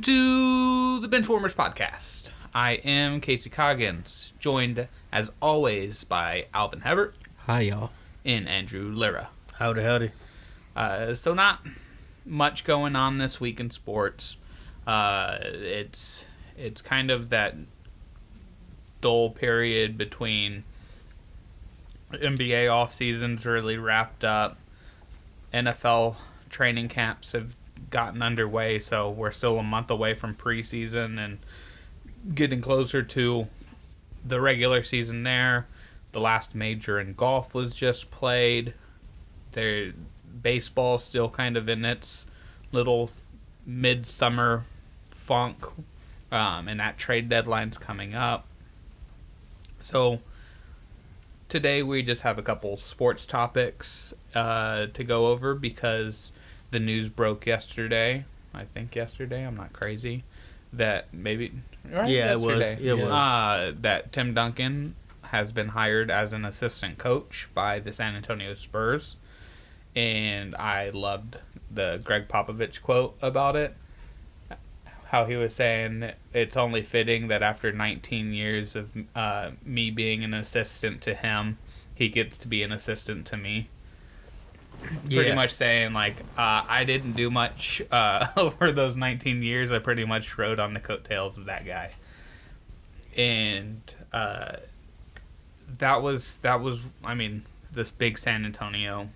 to the Benchwarmers podcast. I am Casey Coggins, joined as always by Alvin Hebert. Hi, y'all. And Andrew Lira. Howdy. So not much going on this week in sports. It's kind of that dull period between NBA off seasons really wrapped up. NFL training camps have gotten underway, so we're still a month away from preseason and getting closer to the regular season there. The last major in golf was just played. Baseball's still kind of in its little midsummer funk, and that trade deadline's coming up. So today we just have a couple sports topics to go over because the news broke yesterday. I think yesterday. I'm not crazy. That maybe right? Yeah, yesterday. It was. That Tim Duncan has been hired as an assistant coach by the San Antonio Spurs, and I loved the Greg Popovich quote about it. How he was saying it's only fitting that after 19 years of me being an assistant to him, he gets to be an assistant to me. Pretty much saying, like, I didn't do much over those 19 years. I pretty much rode on the coattails of that guy. And that was I mean, this big San Antonio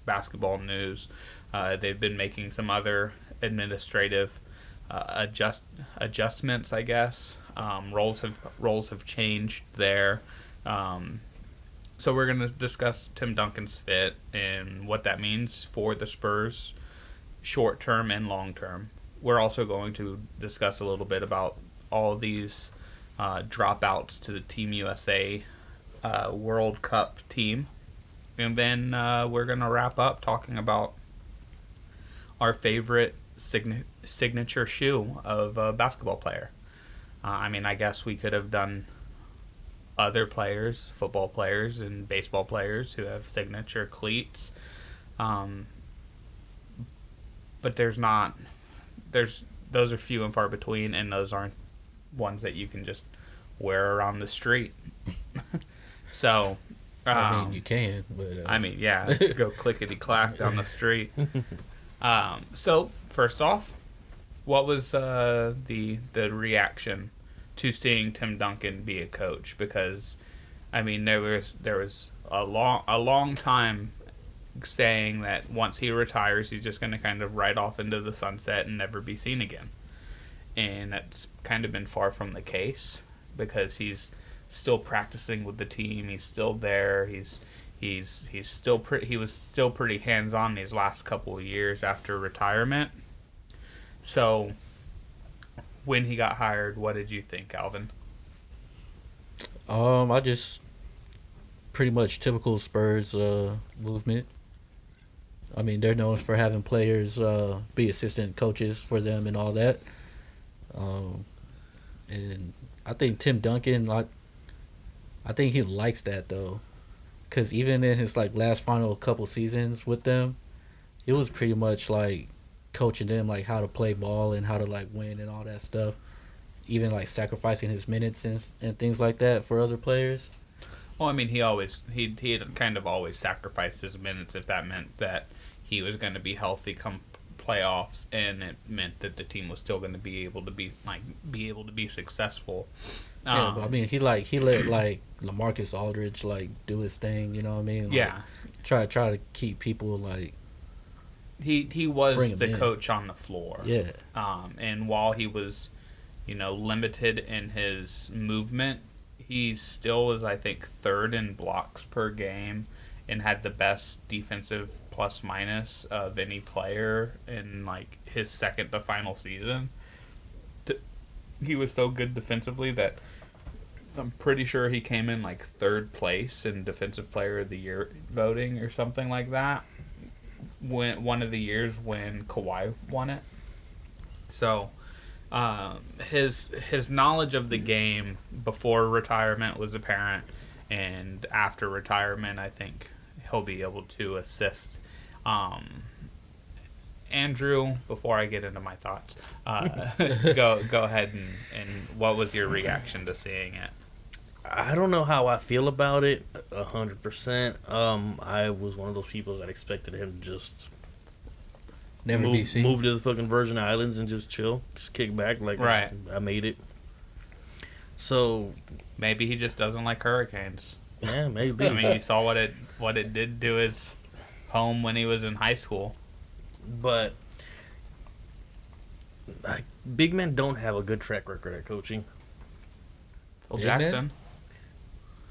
basketball news. They've been making some other administrative adjustments, I guess. Roles have changed there. So we're going to discuss Tim Duncan's fit and what that means for the Spurs, short term and long term. We're also going to discuss a little bit about all of these dropouts to the Team USA World Cup team. And then we're going to wrap up talking about our favorite signature shoe of a basketball player. I guess we could have done other players, football players and baseball players who have signature cleats. But those are few and far between, and those aren't ones that you can just wear around the street. So, you can, but go clickety-clack down the street. So, first off, what was the reaction to seeing Tim Duncan be a coach? Because, there was a long time saying that once he retires, he's just going to kind of ride off into the sunset and never be seen again. And that's kind of been far from the case because he's still practicing with the team. He's still there. He was still pretty hands-on these last couple of years after retirement. So, when he got hired, what did you think, Alvin? I just pretty much typical Spurs movement. They're known for having players be assistant coaches for them and all that. And I think Tim Duncan, I think he likes that though, because even in his last final couple seasons with them, it was pretty much like coaching them how to play ball and how to win and all that stuff, even sacrificing his minutes and things like that for other players. Well, he had kind of always sacrificed his minutes if that meant that he was going to be healthy come playoffs, and it meant that the team was still going to be able to be successful. But he let LaMarcus Aldridge do his thing, you know what I mean? Try to keep people He was the coach on the floor. Yeah. And while he was, limited in his movement, he still was, I think, third in blocks per game and had the best defensive plus-minus of any player in, his second to final season. He was so good defensively that I'm pretty sure he came in, third place in Defensive Player of the Year voting or something like that. One of the years when Kawhi won it. So his knowledge of the game before retirement was apparent, and after retirement I think he'll be able to assist Andrew, before I get into my thoughts, go ahead and what was your reaction to seeing it? I don't know how I feel about it 100%. I was one of those people that expected him to just Never be seen. move to the fucking Virgin Islands and just chill, just kick back like Right. I made it. So Maybe he just doesn't like hurricanes. yeah, maybe. I mean, you saw what it did to his home when he was in high school. But big men don't have a good track record at coaching. Phil Big man? Jackson.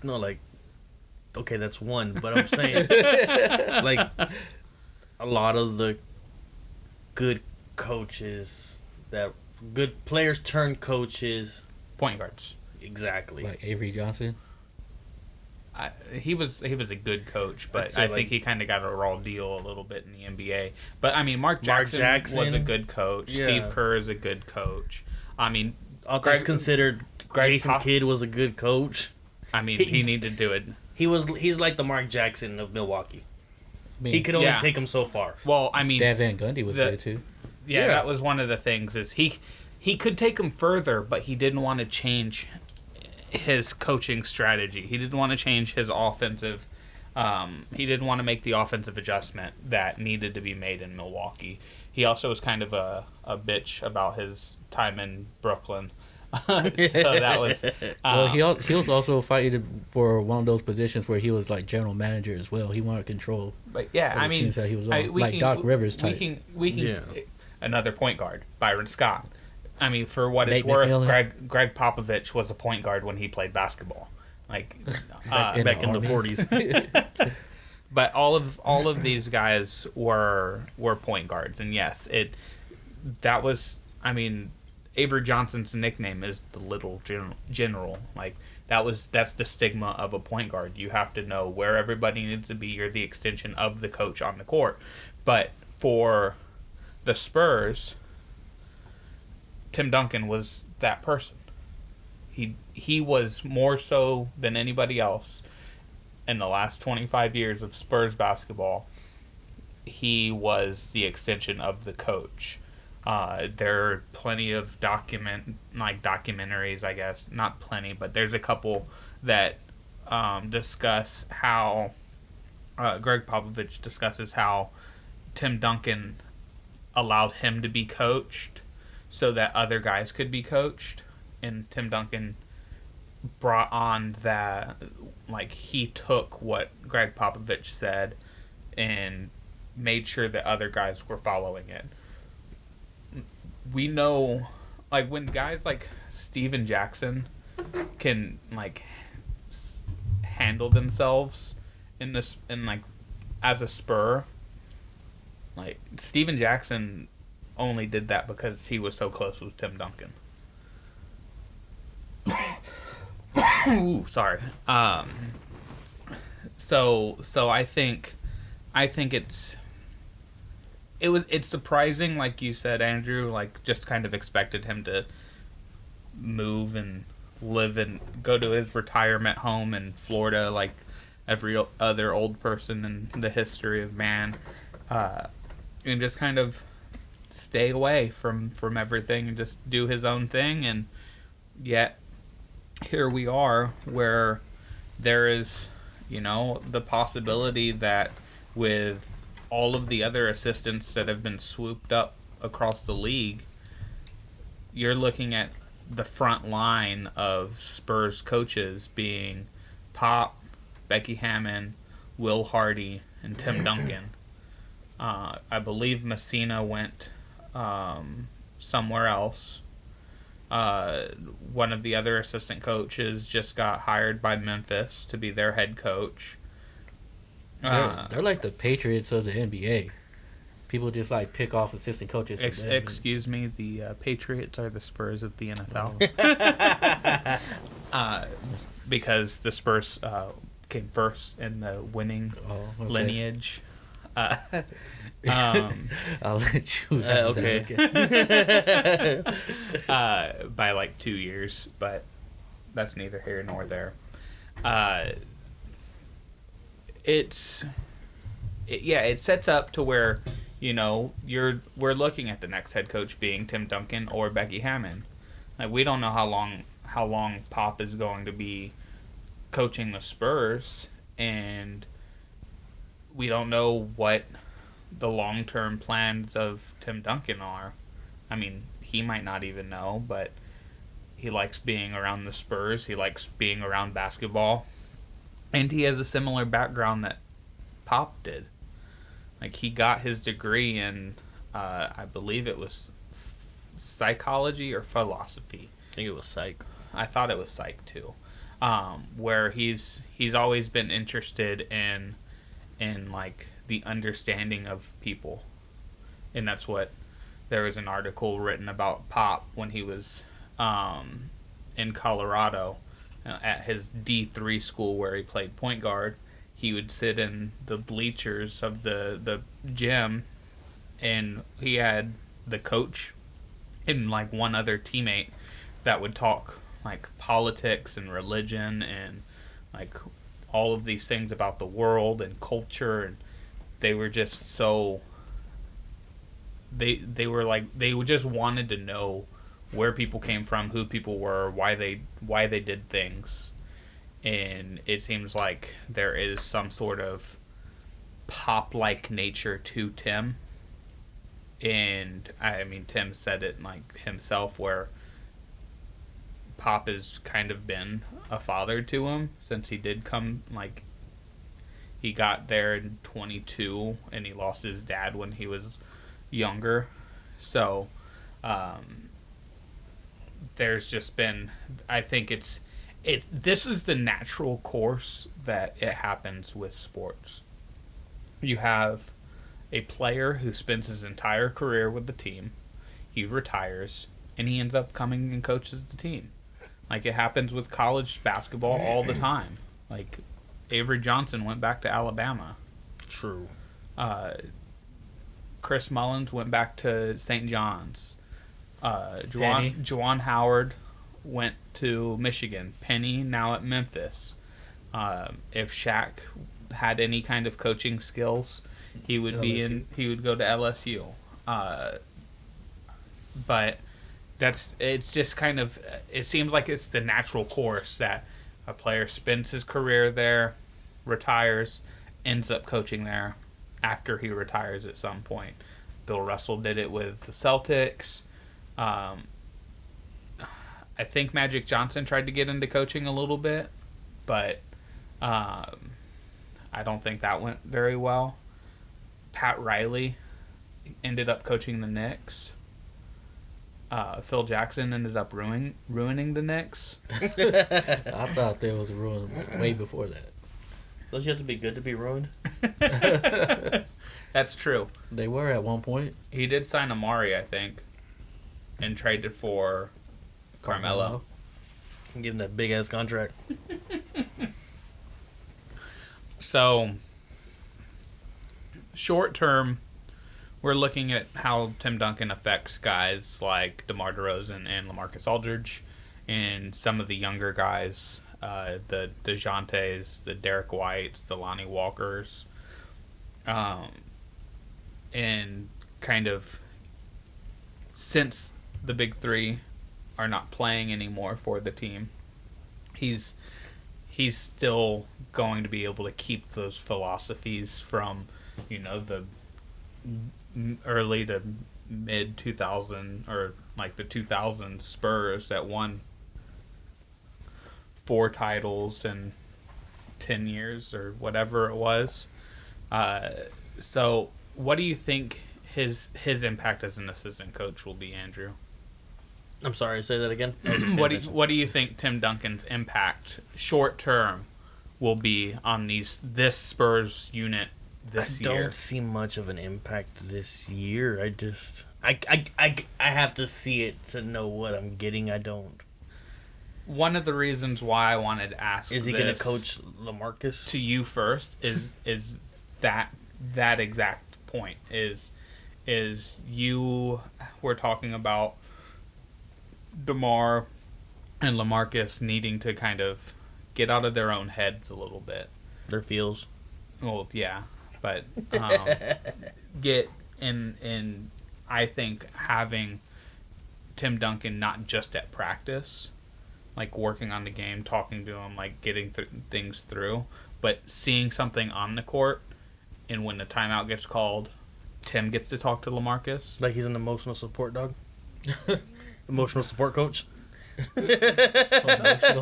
No, like, okay, that's one, but I'm saying, like, a lot of the good coaches, that good players turn coaches, Point guards. exactly. Like Avery Johnson. He was a good coach, I'd but say, I like- think he kind of got a raw deal a little bit in the NBA. But I mean, Mark Jackson was a good coach. Yeah. Steve Kerr is a good coach. I mean, All things considered, Greg Jason Pop- Kidd was a good coach. he needed to do it. He's like the Mark Jackson of Milwaukee. I mean, He could only Yeah. take him so far. Well, I mean, Stan Van Gundy was the- good too. yeah, Yeah. that was one of the things is he could take him further, but he didn't want to change his coaching strategy. He didn't want to change his offensive. He didn't want to make the offensive adjustment that needed to be made in Milwaukee. He also was kind of a bitch about his time in Brooklyn. So that was Well, he was also fighting for one of those positions where he was like general manager as well. He wanted control. But yeah, of the I mean, teams that he was on. Like Doc Rivers type. We can Yeah. another point guard, Byron Scott. I mean, for what it's Nate worth, McMillan. Greg Popovich was a point guard when he played basketball. Like, in Back the in the Army. 40s. but all of these guys were point guards, and yes, that was. I mean, Avery Johnson's nickname is the Little General. Like that's the stigma of a point guard. You have to know where everybody needs to be. You're the extension of the coach on the court. But for the Spurs, Tim Duncan was that person. He was more so than anybody else in the last 25 years of Spurs basketball. He was the extension of the coach. There are plenty of documentaries, I guess. Not plenty, but there's a couple that discuss how Greg Popovich discusses how Tim Duncan allowed him to be coached so that other guys could be coached. And Tim Duncan brought on that, like, he took what Greg Popovich said and made sure that other guys were following it. We know, like, when guys like Steven Jackson can, like, handle themselves in like, as a Spur, like, Steven Jackson only did that because he was so close with Tim Duncan. Ooh, sorry. So I think it's surprising, like you said, Andrew. Like, just kind of expected him to move and live and go to his retirement home in Florida, like every other old person in the history of man, and just kind of stay away from everything and just do his own thing. And yet here we are, where there is, the possibility that with all of the other assistants that have been swooped up across the league, you're looking at the front line of Spurs coaches being Pop, Becky Hammon, Will Hardy, and Tim Duncan. I believe Messina went somewhere else. One of the other assistant coaches just got hired by Memphis to be their head coach. They're like the Patriots of the NBA. People just like pick off assistant coaches. Excuse me, the Patriots are the Spurs of the NFL. Because the Spurs came first in the winning lineage. I'll let you. Okay. By like 2 years, but that's neither here nor there. It sets up to where we're looking at the next head coach being Tim Duncan or Becky Hammond. Like, we don't know how long Pop is going to be coaching the Spurs, and we don't know what the long-term plans of Tim Duncan are. I mean, he might not even know, but he likes being around the Spurs. He likes being around basketball. And he has a similar background that Pop did. Like, he got his degree in, I believe it was psychology or philosophy. I think it was psych. I thought it was psych, too. Where he's always been interested in like the understanding of people, and that's what there was an article written about Pop when he was in Colorado at his D3 school where he played point guard. He would sit in the bleachers of the gym, and he had the coach and like one other teammate that would talk like politics and religion and like all of these things about the world and culture, and they were just so they just wanted to know where people came from, who people were, why they did things. And it seems like there is some sort of Pop-like nature to Tim. And I mean, Tim said it like himself, where Pop has kind of been a father to him since he did come, like, he got there in 22 and he lost his dad when he was younger. So there's just been, I think this is the natural course that it happens with sports. You have a player who spends his entire career with the team, he retires, and he ends up coming and coaches the team. Like, it happens with college basketball all the time. Like, Avery Johnson went back to Alabama. True. Chris Mullins went back to St. John's. Juwan Howard went to Michigan. Penny now at Memphis. If Shaq had any kind of coaching skills, he would he would go to LSU. But it's just kind of, it seems like it's the natural course that a player spends his career there, retires, ends up coaching there after he retires at some point. Bill Russell did it with the Celtics. I think Magic Johnson tried to get into coaching a little bit, but I don't think that went very well. Pat Riley ended up coaching the Knicks. Phil Jackson ended up ruining the Knicks. I thought there was a ruin way before that. Don't you have to be good to be ruined? That's true. They were at one point. He did sign Amari, I think, and traded for Carmelo. Give him that big ass contract. So, short term, we're looking at how Tim Duncan affects guys like DeMar DeRozan and LaMarcus Aldridge, and some of the younger guys, the DeJountes, the Derek Whites, the Lonnie Walkers, and kind of, since the big three are not playing anymore for the team, he's still going to be able to keep those philosophies from, the early to mid 2000 or like the 2000 Spurs that won 4 titles in 10 years or whatever it was. So what do you think his impact as an assistant coach will be, Andrew? I'm sorry, say that again. What do you think Tim Duncan's impact short term will be on this Spurs unit this year? I don't see much of an impact this year. I have to see it to know what I'm getting. I don't. One of the reasons why I wanted to ask is he going to coach LaMarcus to you first is that exact point is you were talking about DeMar and LaMarcus needing to kind of get out of their own heads a little bit. Their feels. Well, yeah, but get in I think having Tim Duncan not just at practice, like working on the game, talking to him, like getting things through, but seeing something on the court, and when the timeout gets called, Tim gets to talk to LaMarcus. Like he's an emotional support dog? Emotional support coach?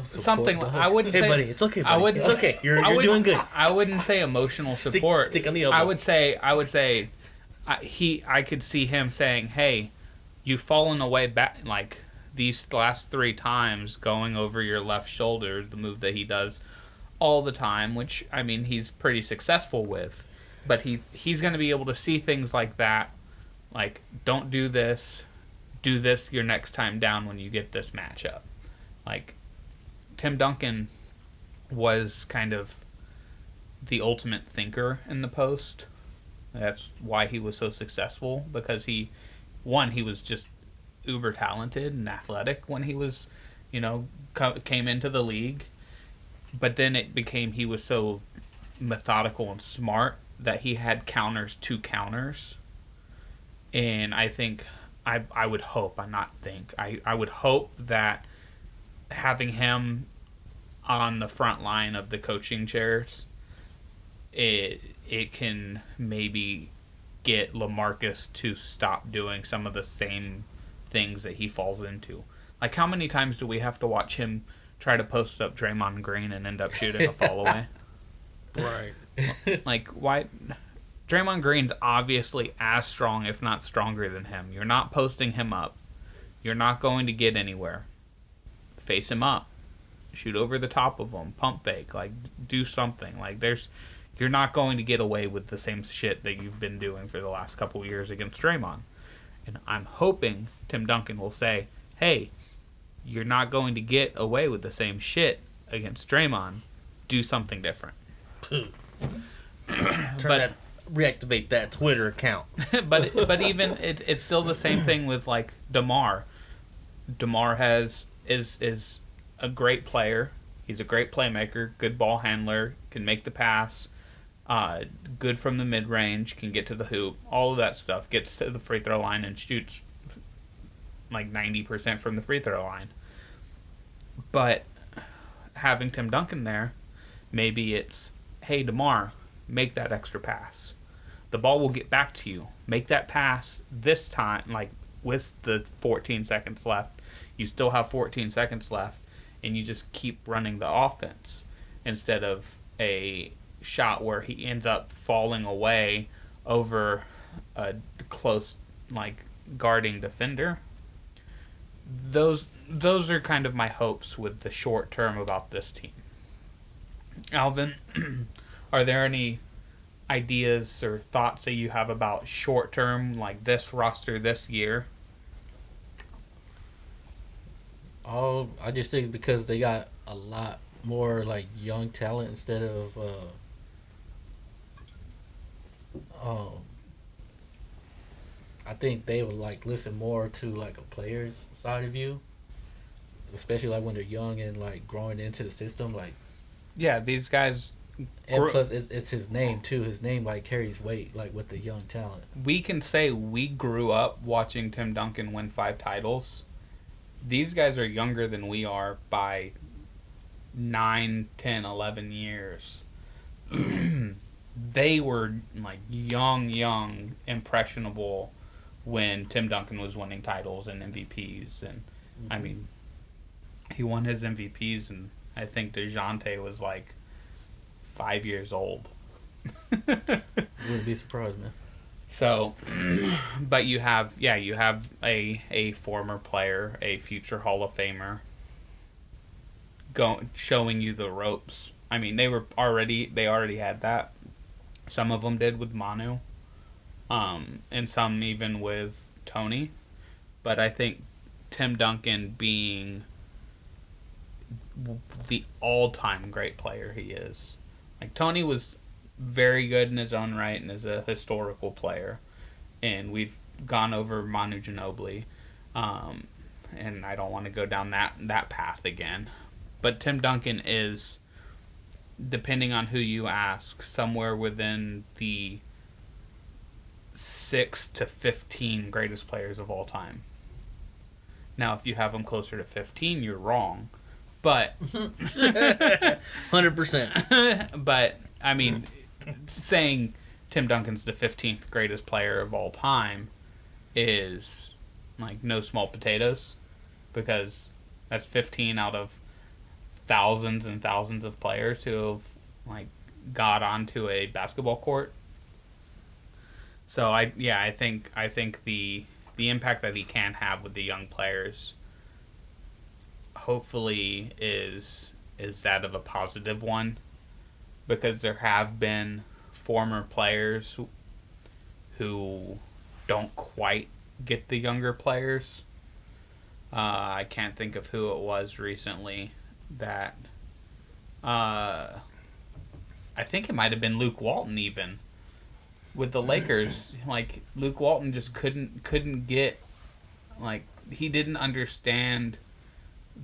Something I wouldn't say. Hey, buddy, it's okay, buddy. It's okay. You're doing good. I wouldn't say emotional support. Stick on the elbow. I would say, I could see him saying, "Hey, you've fallen away back like these last 3 times, going over your left shoulder, the move that he does all the time, which I mean he's pretty successful with, but he's going to be able to see things like that, like don't do this." Do this your next time down when you get this matchup. Like, Tim Duncan was kind of the ultimate thinker in the post. That's why he was so successful, because he was just uber talented and athletic when he was, came into the league. But then it became he was so methodical and smart that he had counters to counters. And I think... I would hope, I would hope that having him on the front line of the coaching chairs, it can maybe get LaMarcus to stop doing some of the same things that he falls into. Like, how many times do we have to watch him try to post up Draymond Green and end up shooting a fall away? Right. Like, why... Draymond Green's obviously as strong, if not stronger than him. You're not posting him up. You're not going to get anywhere. Face him up. Shoot over the top of him. Pump fake. Like, do something. Like, you're not going to get away with the same shit that you've been doing for the last couple of years against Draymond. And I'm hoping Tim Duncan will say, hey, you're not going to get away with the same shit against Draymond. Do something different. Reactivate that Twitter account. but even it's still the same thing with like DeMar. DeMar is a great player. He's a great playmaker, good ball handler, can make the pass, good from the mid range, can get to the hoop, all of that stuff. Gets to the free throw line and shoots like 90% from the free throw line. But having Tim Duncan there, maybe it's, hey DeMar, make that extra pass. The ball will get back to you. Make that pass this time, like with the 14 seconds left. You still have 14 seconds left, and you just keep running the offense instead of a shot where he ends up falling away over a close, like, guarding defender. Those are kind of my hopes with the short term about this team. Alvin, are there any ideas or thoughts that you have about short term, like this roster this year? Oh, I just think because they got a lot more like young talent instead of I think they would like listen more to like a player's side of you, especially like when they're young and like growing into the system. Like, yeah, these guys. And plus, it's his name too. His name like carries weight, like with the young talent. We can say we grew up watching Tim Duncan win 5 titles. These guys are younger than we are by 9, 10, 11 years. They were like young, impressionable when Tim Duncan was winning titles and MVPs. And I mean, he won his MVPs, and I think DeJounte was like 5 years old. Wouldn't be surprised, man. So, but you have a former player, a future Hall of Famer, showing you the ropes. I mean, they already had that. Some of them did with Manu, and some even with Tony. But I think Tim Duncan being the all-time great player he is. Like, Tony was very good in his own right and is a historical player. And we've gone over Manu Ginobili. And I don't want to go down that path again. But Tim Duncan is, depending on who you ask, somewhere within the 6 to 15 greatest players of all time. Now, if you have him closer to 15, you're wrong. But 100%. But I mean, saying Tim Duncan's the 15th greatest player of all time is like no small potatoes, because that's 15 out of thousands and thousands of players who have like got onto a basketball court. So I think the impact that he can have with the young players hopefully is that of a positive one, because there have been former players who don't quite get the younger players. I can't think of who it was recently that I think it might have been Luke Walton even with the Lakers. Like Luke Walton just couldn't get, like, he didn't understand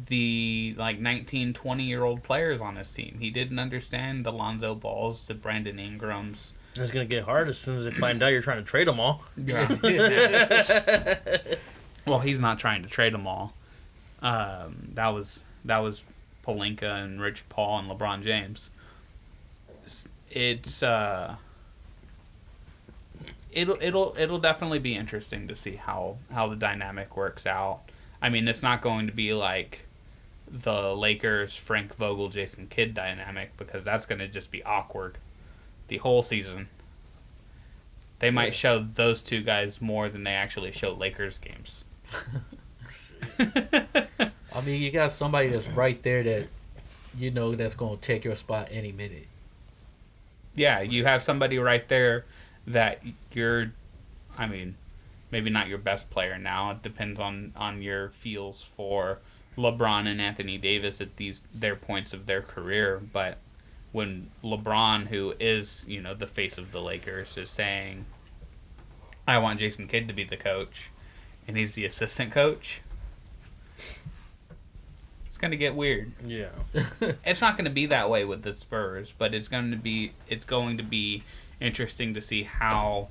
the like 19, 20-year-old players on his team. He didn't understand the Lonzo Balls, the Brandon Ingrams. It's gonna get hard as soon as they find out you're trying to trade them all. Yeah. Well, he's not trying to trade them all. That was Pelinka and Rich Paul and LeBron James. It's it'll definitely be interesting to see how the dynamic works out. I mean, it's not going to be like the Lakers, Frank Vogel, Jason Kidd dynamic, because that's going to just be awkward the whole season. They might show those two guys more than they actually show Lakers games. I mean, you got somebody that's right there that, you know, that's going to take your spot any minute. Yeah, you have somebody right there that you're, I mean, maybe not your best player now. It depends on your feels for LeBron and Anthony Davis at their points of their career. But when LeBron, who is, you know, the face of the Lakers, is saying, I want Jason Kidd to be the coach, and he's the assistant coach, it's going to get weird. Yeah. It's not going to be that way with the Spurs, but it's going to be interesting to see how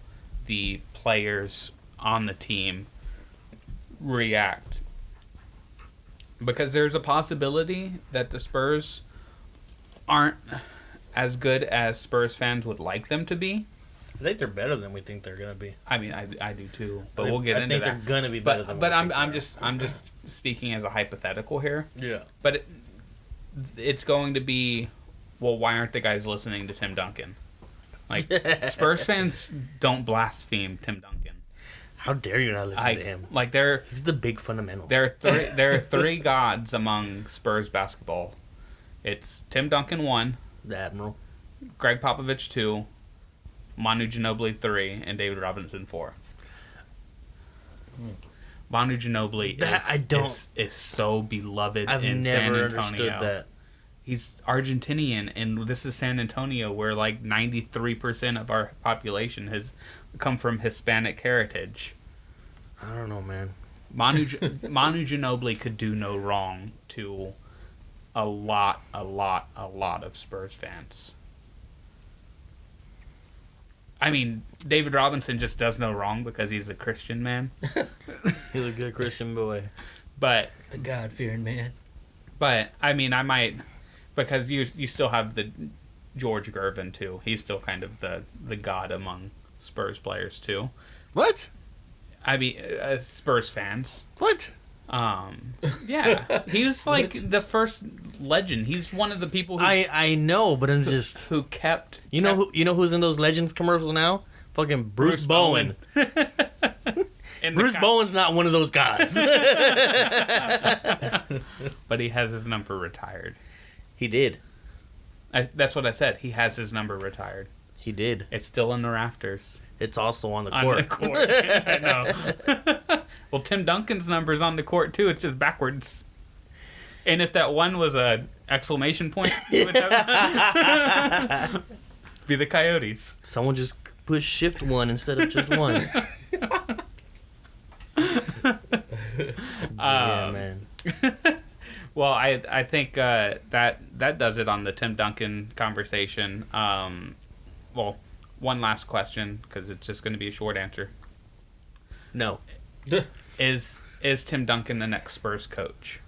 the players on the team react, because there's a possibility that the Spurs aren't as good as Spurs fans would like them to be. I think they're better than we think they're gonna be. I mean, I do too, but we'll get into that. I think they're gonna be better than. But I'm just speaking as a hypothetical here. Yeah. But it's going to be, well, why aren't the guys listening to Tim Duncan? Like, Spurs fans don't blaspheme Tim Duncan. How dare you not listen to him? Like, he's the big fundamental. There are three gods among Spurs basketball. It's Tim Duncan 1, The Admiral, Greg Popovich 2, Manu Ginobili 3, and David Robinson 4. Manu Ginobili is so beloved in San Antonio. I've never understood that. He's Argentinian, and this is San Antonio, where like 93% of our population has come from Hispanic heritage. I don't know, man. Manu Ginobili could do no wrong to a lot of Spurs fans. I mean, David Robinson just does no wrong because he's a Christian man. He's a good Christian boy. But A God-fearing man. But, I mean, I might... Because you still have the George Gervin, too. He's still kind of the god among Spurs players, too. What? I mean, Spurs fans. What? Yeah. He was like the first legend. He's one of the people who... I know, but I'm just... Who kept... You know who's in those Legends commercials now? Fucking Bruce Bowen. Bruce Bowen's not one of those guys. But he has his number retired. He did. That's what I said. He has his number retired. He did. It's still in the rafters. It's also on the court. On the court. I know. Well, Tim Duncan's number's on the court, too. It's just backwards. And if that one was a exclamation point, you would have be the Coyotes. Someone just push shift 1 instead of just 1. Yeah, man. Well, I think that does it on the Tim Duncan conversation. Well, one last question, because it's just going to be a short answer. No. Is Tim Duncan the next Spurs coach?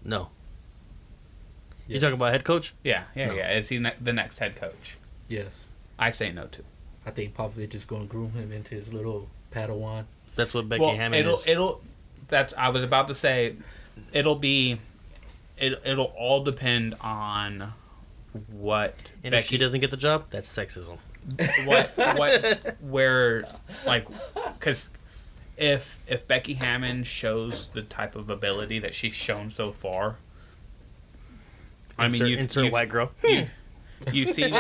No. Yes. You talking about head coach? Yeah. No. Is he the next head coach? Yes. I say no too. I think Popovich is going to groom him into his little Padawan. That's what Becky Hammond is. I was about to say, it'll all depend on what. And if she doesn't get the job, that's sexism. Because if Becky Hammond shows the type of ability that she's shown so far, I mean, insert white girl. You've seen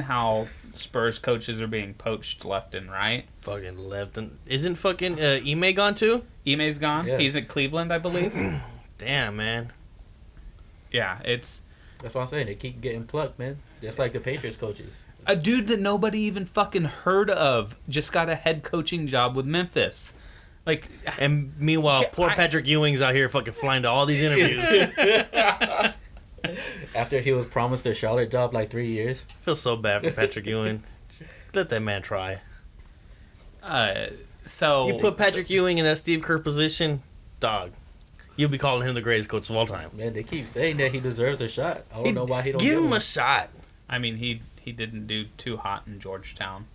how Spurs coaches are being poached left and right. Fucking left and isn't fucking Ime gone too? Ime's gone. Yeah. He's at Cleveland, I believe. Damn, man. Yeah, it's That's what I'm saying. They keep getting plucked, man. Just like the Patriots coaches. a dude that nobody even fucking heard of just got a head coaching job with Memphis. Like, And meanwhile, poor Patrick Ewing's out here fucking flying to all these interviews. After he was promised a Charlotte job like 3 years. I feel so bad for Patrick Ewing. Just let that man try. so You put Patrick Ewing in that Steve Kerr position, dog. You'll be calling him the greatest coach of all time. Man, they keep saying that he deserves a shot. I don't know why he don't give him one. a shot. I mean, he didn't do too hot in Georgetown.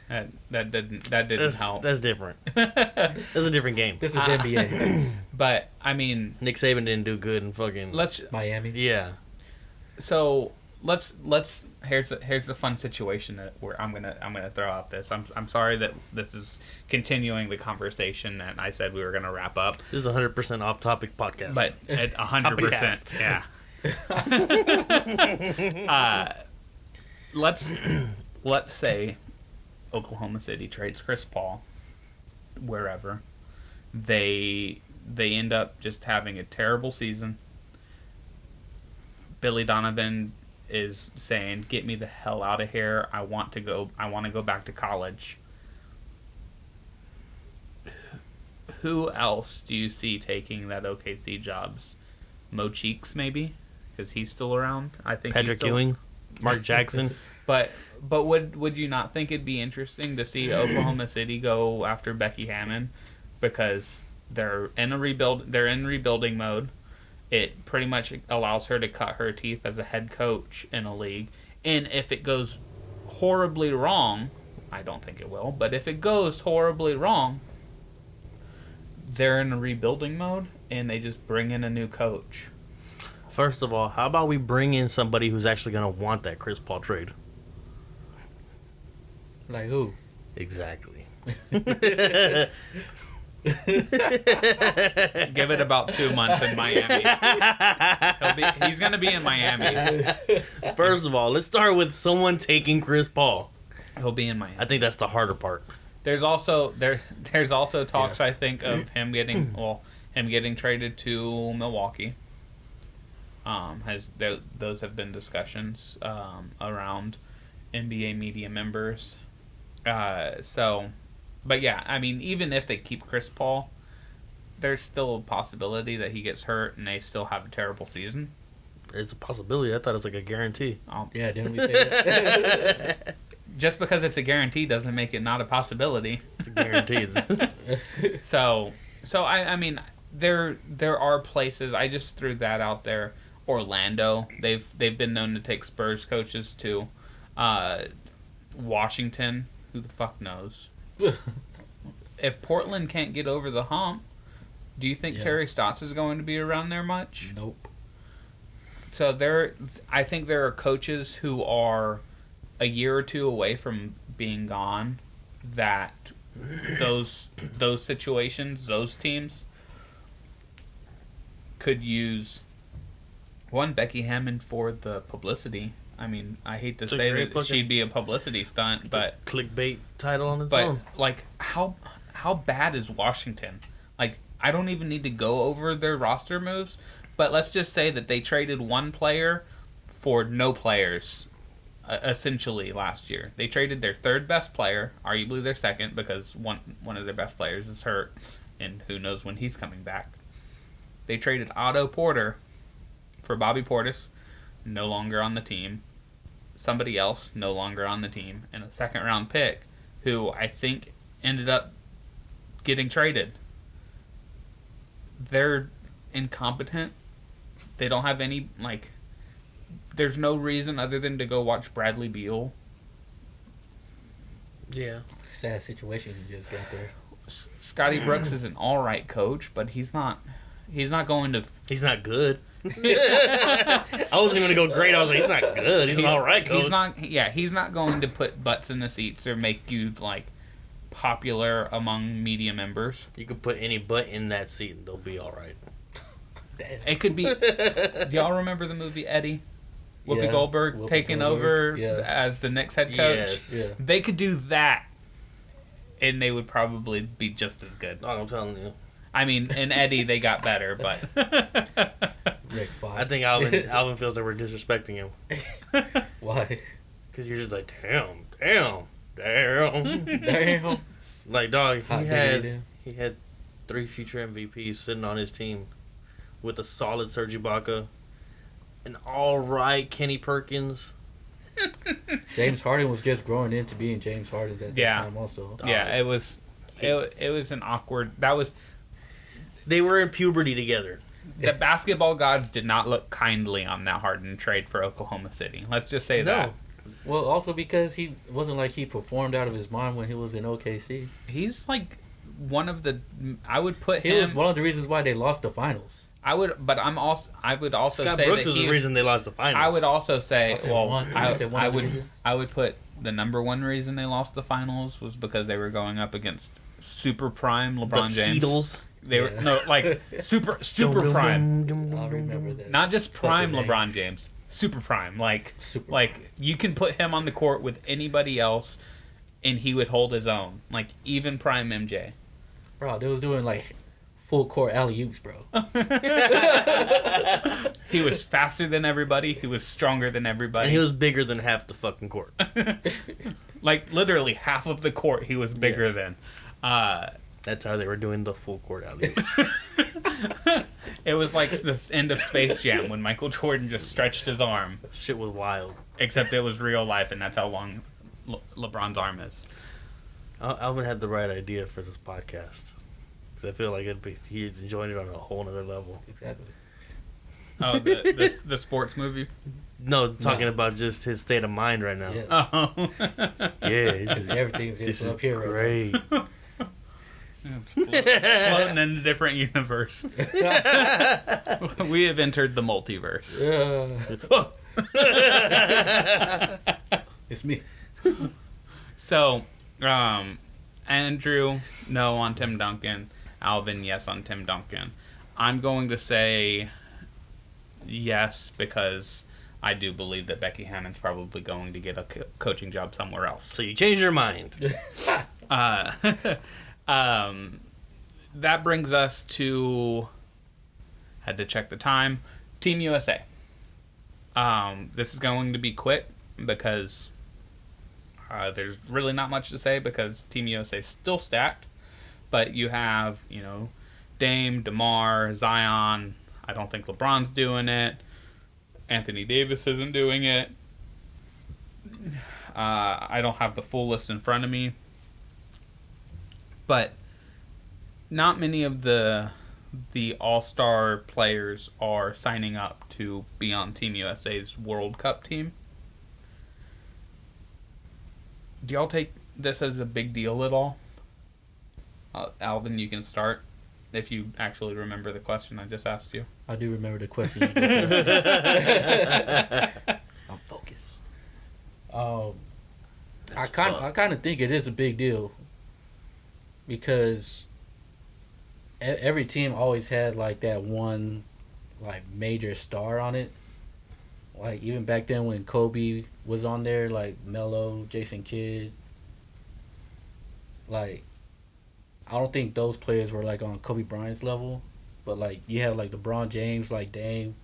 That didn't help. That's different. That's a different game. This is NBA. But I mean, Nick Saban didn't do good in fucking. Miami. Yeah. So let's here's the fun situation that I'm gonna throw out this. I'm sorry that this is continuing the conversation that I said we were gonna wrap up, This is a 100% off topic podcast. but at 100%, yeah. Let's say Oklahoma City trades Chris Paul wherever. They end up just having a terrible season. Billy Donovan is saying, "Get me the hell out of here. I want to go back to college." Who else do you see taking that OKC jobs? Mo Cheeks, maybe, because he's still around. I think Patrick Ewing, Mark Jackson. But would you not think it'd be interesting to see Oklahoma City go after Becky Hammond, because they're in rebuilding mode. It pretty much allows her to cut her teeth as a head coach in a league. And if it goes horribly wrong, I don't think it will, but if it goes horribly wrong, they're in a rebuilding mode and they just bring in a new coach. First of all, how about we bring in somebody who's actually going to want that Chris Paul trade? Like who? Exactly. Give it about 2 months in Miami. He's going to be in Miami. First of all, let's start with someone taking Chris Paul. He'll be in Miami. I think that's the harder part. There's also talks, I think, of him getting traded to Milwaukee. Those have been discussions around NBA media members. But yeah, I mean, even if they keep Chris Paul, there's still a possibility that he gets hurt and they still have a terrible season. It's a possibility. I thought it was like a guarantee. Yeah, didn't we say that? Just because it's a guarantee doesn't make it not a possibility. It's a guarantee. So I mean, there are places. I just threw that out there. Orlando, they've been known to take Spurs coaches to. Washington, who the fuck knows? If Portland can't get over the hump, do you think Terry Stotts is going to be around there much? Nope. So I think there are coaches who are a year or two away from being gone. That those situations, those teams could use Becky Hammond for the publicity. I mean, I hate to say that she'd be a publicity stunt, but clickbait title on its own. But like, how bad is Washington? Like, I don't even need to go over their roster moves, but let's just say that they traded one player for no players, essentially last year. They traded their third best player, arguably their second, because one of their best players is hurt, and who knows when he's coming back. They traded Otto Porter for Bobby Portis, no longer on the team. somebody else no longer on the team, and a second round pick who I think ended up getting traded. They're incompetent. They don't have any, like, there's no reason other than to go watch Bradley Beal. Yeah. Sad situation you just got there. Scotty Brooks is an all right coach, but he's not going to. He's not good. I wasn't even gonna go great. I was like, he's not good. He's an all right coach. He's not. Yeah, he's not going to put butts in the seats or make you like popular among media members. You could put any butt in that seat and they'll be all right. Damn. It could be. Do y'all remember the movie Eddie? Whoopi Goldberg taking over as the Knicks head coach. Yes. Yeah. They could do that, and they would probably be just as good. Oh, I'm telling you. I mean, in Eddie they got better, but Rick Fox. I think Alvin feels like we're disrespecting him. Why? Because you're just like, damn. Damn. Like, dog, Hot diggity. he had 3 future MVPs sitting on his team with a solid Serge Ibaka, an all right Kenny Perkins. James Harden was just growing into being James Harden at that time also. Yeah, it was an awkward. That was They were in puberty together. the basketball gods did not look kindly on that Harden trade for Oklahoma City. Let's just say that. Well, also because he wasn't like he performed out of his mind when he was in OKC. He's like one of the. I would put He him. was one of the reasons why they lost the finals. I would, but I would also Scott say Brooks that is the reason they lost the finals. I would also say, I'll say well, one. I'll say one I of the would, reasons. I would put the number one reason they lost the finals was because they were going up against super prime LeBron the James. Heatles. They were no like super prime, I'll remember that. not just prime Fucking LeBron James, super prime. Like Super like you can put him on the court with anybody else, and he would hold his own. Like even prime MJ. Bro, they was doing like full court alley-oops, bro. He was faster than everybody. He was stronger than everybody. And he was bigger than half the fucking court. like literally half of the court. He was bigger than. That's how they were doing the full court alley. It was like this end of Space Jam when Michael Jordan just stretched his arm. Shit was wild. Except it was real life, and that's how long LeBron's arm is. Alvin had the right idea for this podcast. Because I feel like he's enjoying it on a whole nother level. Exactly. Oh, the sports movie? No, talking about just his state of mind right now. Yeah. Oh. Yeah, it's just, Everything's this just is up here great. Floating in a different universe. We have entered the multiverse. It's me. So, Andrew, no on Tim Duncan. Alvin, yes on Tim Duncan. I'm going to say yes because I do believe that Becky Hannon's probably going to get a coaching job somewhere else. So you changed your mind. That brings us to, had to check the time, Team USA. This is going to be quick because there's really not much to say because Team USA is still stacked. But you have, Dame, DeMar, Zion. I don't think LeBron's doing it. Anthony Davis isn't doing it. I don't have the full list in front of me. But not many of the all-star players are signing up to be on Team USA's World Cup team. Do y'all take this as a big deal at all? Alvin, you can start if you actually remember the question I just asked you. I do remember the question you just asked. I'm focused. I kind of think it is a big deal because every team always had like that one like major star on it. Like even back then when Kobe was on there, like Melo, Jason Kidd. Like I don't think those players were like on Kobe Bryant's level, but like you have like LeBron James, like Dame,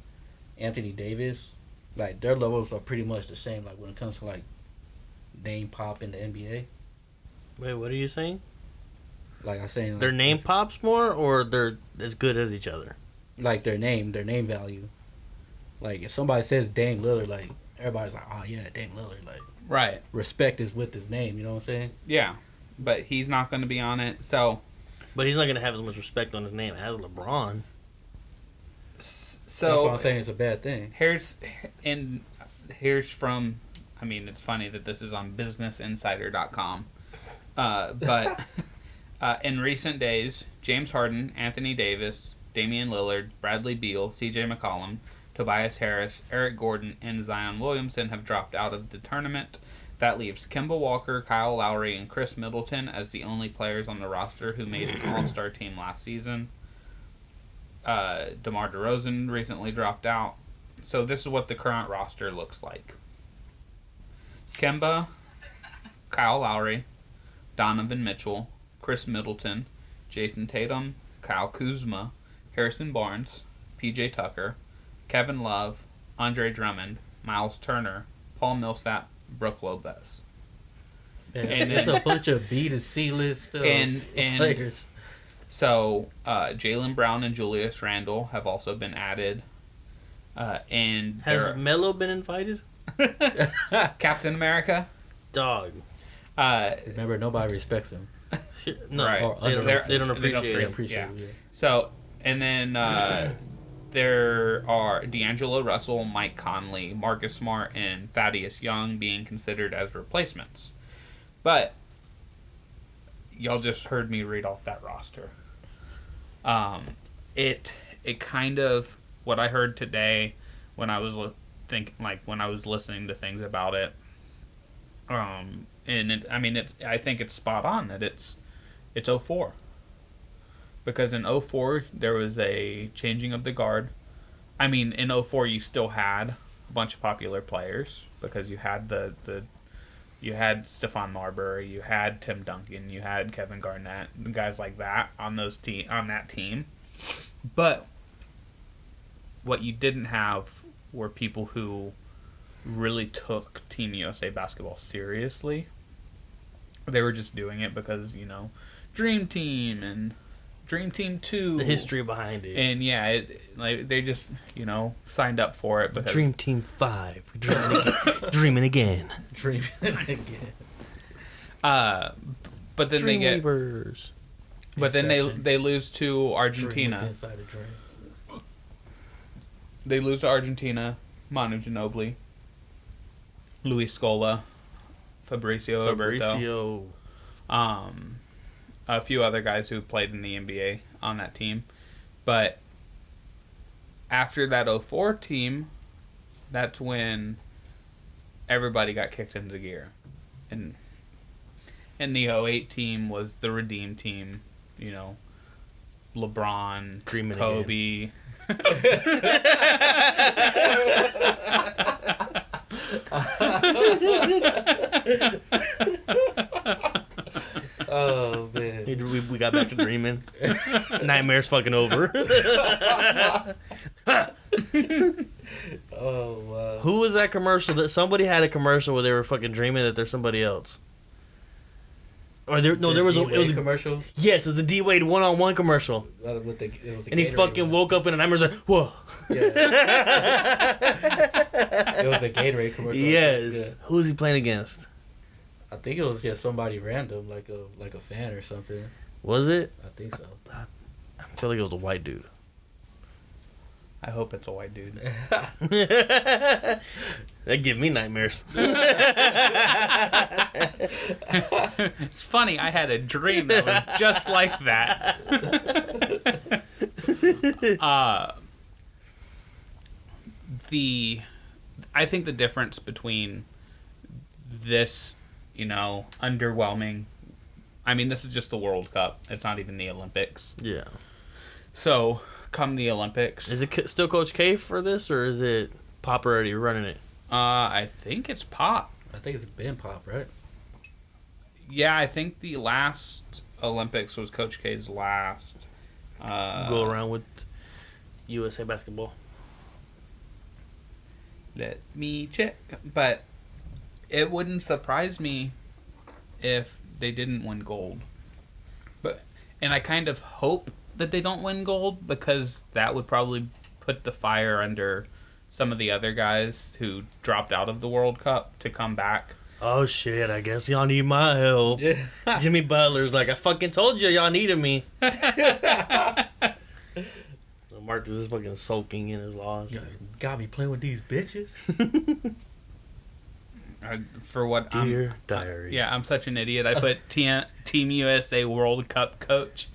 Anthony Davis, like their levels are pretty much the same. Like when it comes to like name pop in the NBA. Wait, what are you saying? Like I'm saying, like, Their name pops more, or they're as good as each other? like their name value. Like if somebody says Dame Lillard, like everybody's like, oh yeah, Dame Lillard. Like, Right. respect is with his name. You know what I'm saying? Yeah. But he's not going to be on it. So But he's not going to have as much respect on his name as LeBron. That's what I'm so saying. It's a bad thing. here's from. I mean, it's funny that this is on BusinessInsider.com. But in recent days, James Harden, Anthony Davis, Damian Lillard, Bradley Beal, C.J. McCollum, Tobias Harris, Eric Gordon, and Zion Williamson have dropped out of the tournament. That leaves Kemba Walker, Kyle Lowry, and Chris Middleton as the only players on the roster who made an All-Star team last season. DeMar DeRozan recently dropped out. So this is what the current roster looks like. Kemba, Kyle Lowry, Donovan Mitchell, Chris Middleton, Jason Tatum, Kyle Kuzma, Harrison Barnes, PJ Tucker, Kevin Love, Andre Drummond, Miles Turner, Paul Millsap, Brook Lopez. And And it's then- a bunch of B to C list And players. so Jaylen Brown and Julius Randle have also been added. And Has Melo been invited? Captain America. Dog. Remember, nobody respects him. No, Right. they don't They appreciate They it. appreciate Yeah. him. Yeah. So, and then there are D'Angelo Russell, Mike Conley, Marcus Smart, and Thaddeus Young being considered as replacements. But y'all just heard me read off that roster. It kind of what I heard today when I was when I was listening to things about it. I think it's spot on that it's 04. Because in 04 there was a changing of the guard. I mean, in 04 you still had a bunch of popular players because you had you had Stephon Marbury, you had Tim Duncan, you had Kevin Garnett, guys like that on that team. But what you didn't have were people who really took Team USA basketball seriously. They were just doing it because, Dream Team and Dream Team 2. The history behind it. And yeah, they just, signed up for it because Dream Team 5. Dreaming again. Dreaming again. but then Dream they get Weavers. but then Inception. they lose to Dream Argentina. inside a dream. They lose to Argentina, Manu Ginobili, Luis Scola, Fabrizio Oberto. A few other guys who played in the NBA on that team. But after that 04 team, that's when everybody got kicked into gear. And the 08 team was the redeem team, LeBron, Dreaming Kobe. Oh man. We got back to dreaming. Nightmare's fucking over. Oh wow. Who was that commercial? That somebody had a commercial where they were fucking dreaming that there's somebody else. Or there was a commercial. yes, it was a D Wade 1-on-1 commercial, It was the and he Gatorade fucking one. woke up in a nightmare. Like, whoa. Yeah. It was a Gatorade commercial. Yes. Yeah. Who was he playing against? I think it was just somebody random, like a fan or something. Was it? I think so. I feel like it was a white dude. I hope it's a white dude. That give me nightmares. It's funny, I had a dream that was just like that. I think the difference between this, underwhelming. I mean, this is just the World Cup. It's not even the Olympics. Yeah. So, come the Olympics, Is it still Coach K for this, or is it Pop already running it? I think it's Pop. I think it's Ben Pop, right? Yeah, I think the last Olympics was Coach K's last. Go around with USA basketball. Let me check. But it wouldn't surprise me if they didn't win gold. And I kind of hope that they don't win gold because that would probably put the fire under some of the other guys who dropped out of the World Cup to come back. Oh shit! I guess y'all need my help. Yeah. Jimmy Butler's like, I fucking told you y'all needed me. So Marcus is fucking sulking in his loss. Got me playing with these bitches. For what? Dear diary. Yeah, I'm such an idiot. I put Team USA World Cup coach,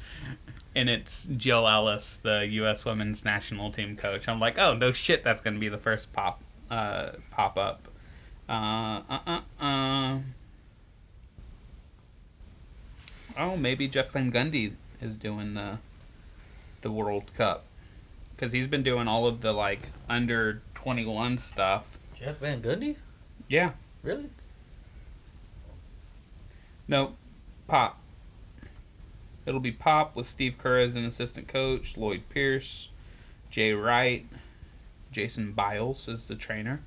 and it's Jill Ellis, the U.S. Women's National Team coach. I'm like, oh no shit, that's gonna be the first pop up. Oh, maybe Jeff Van Gundy is doing the World Cup, because he's been doing all of the like under 21 stuff. Jeff Van Gundy? Yeah. Really? No, Pop. It'll be Pop with Steve Kerr as an assistant coach, Lloyd Pierce, Jay Wright, Jason Biles as the trainer.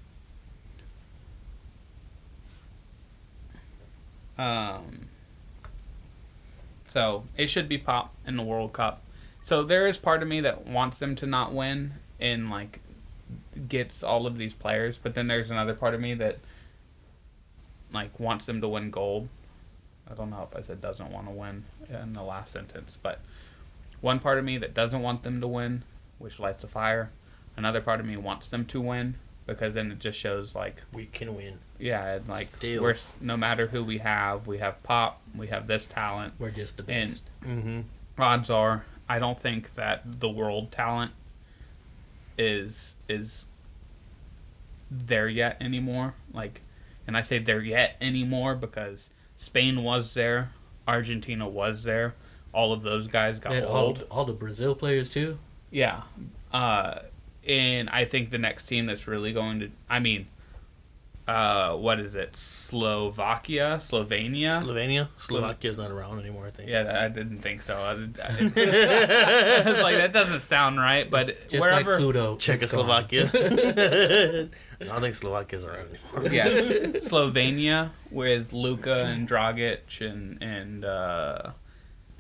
So it should be Pop in the World Cup. So there is part of me that wants them to not win and like gets all of these players, but then there's another part of me that like wants them to win gold. I don't know if I said doesn't want to win in the last sentence, but one part of me that doesn't want them to win, which lights a fire. Another part of me wants them to win, because then it just shows like We can win. yeah, and like Still. we're no matter who we have Pop, we have this talent, We're just the and best. Mm-hmm. odds are I don't think that the world talent is there yet anymore. Like, and I say there yet anymore because Spain was there, Argentina was there. All of those guys got Man, old. all the Brazil players too. Yeah. And I think the next team that's really going to... I mean, what is it? Slovenia? Slovakia's not around anymore, I think. Yeah, I didn't think so. I was like, that doesn't sound right, but Just wherever... like Pluto. it's Czechoslovakia. I don't think Slovakia's around anymore. Yes, Slovenia with Luka and Dragic and gone.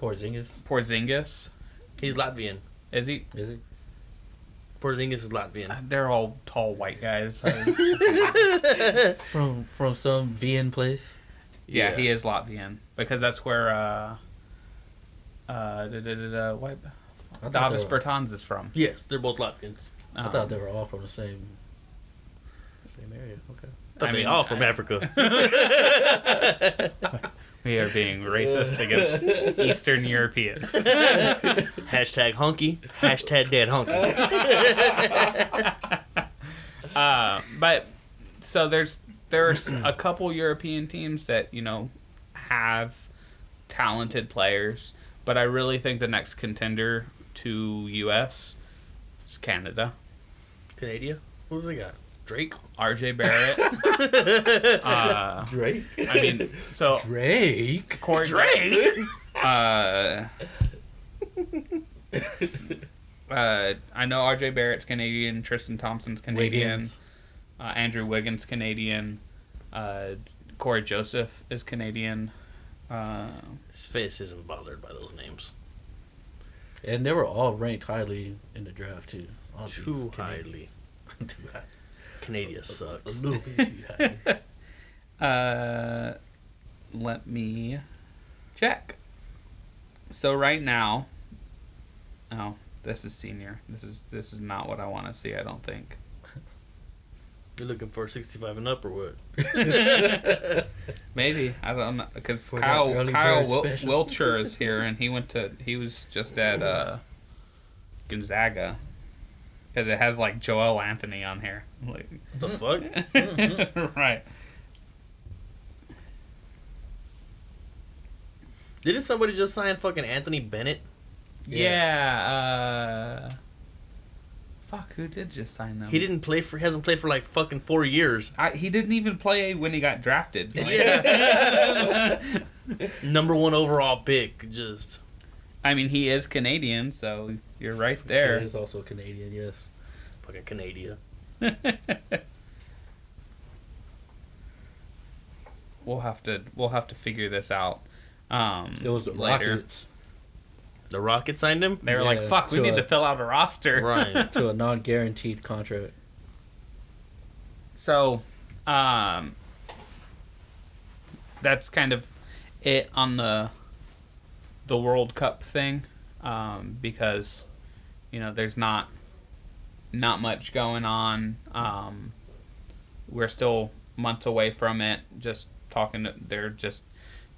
Porzingis. Porzingis. He's Latvian. Is he? Is he? Porzingis is Latvian. They're all tall white guys. From some Vienna place. Yeah, Yeah. he is Latvian because that's where what? I thought Davis they were- Bertans is from. Yes, they're both Latvians. I thought they were all from the same area. Okay. Thought they all from Africa. We are being racist against Eastern Europeans. Hashtag hunky. Hashtag dead hunky. But so there's a couple European teams that have talented players, but I really think the next contender to U.S. is Canada. Canada? Who do they got? Drake? R.J. Barrett. Drake. I mean, so Drake. Corey Drake? I know R.J. Barrett's Canadian, Tristan Thompson's Canadian, Wiggins. Andrew Wiggins Canadian, Corey Joseph is Canadian. His face isn't bothered by those names. And they were all ranked highly in the draft too. All these Too Canadians. highly. Too high. Canada sucks. A little bit too high. Let me check. So right now, oh, this is senior. This is not what I want to see. I don't think. You're looking for 65 and up or what? Maybe I don't know because For that Kyle early bird special. Wiltshire is here and he was just at Gonzaga because it has like Joel Anthony on here. Like, The fuck? right. Didn't somebody just sign fucking Anthony Bennett? Yeah. Fuck, who did just sign them? He hasn't played for like fucking 4 years. He didn't even play when he got drafted. Like, Yeah. Number 1 overall pick, just. I mean, he is Canadian, so you're right there. He is also Canadian, yes. Fucking Canada. We'll have to figure this out. It was the later. Rockets The Rockets signed him? They were like, Yeah, "Fuck, we to need a- to fill out a roster." Right. to a non-guaranteed contract. So, that's kind of it on the World Cup thing, because there's not much going on. We're still months away from it. Just talking, there just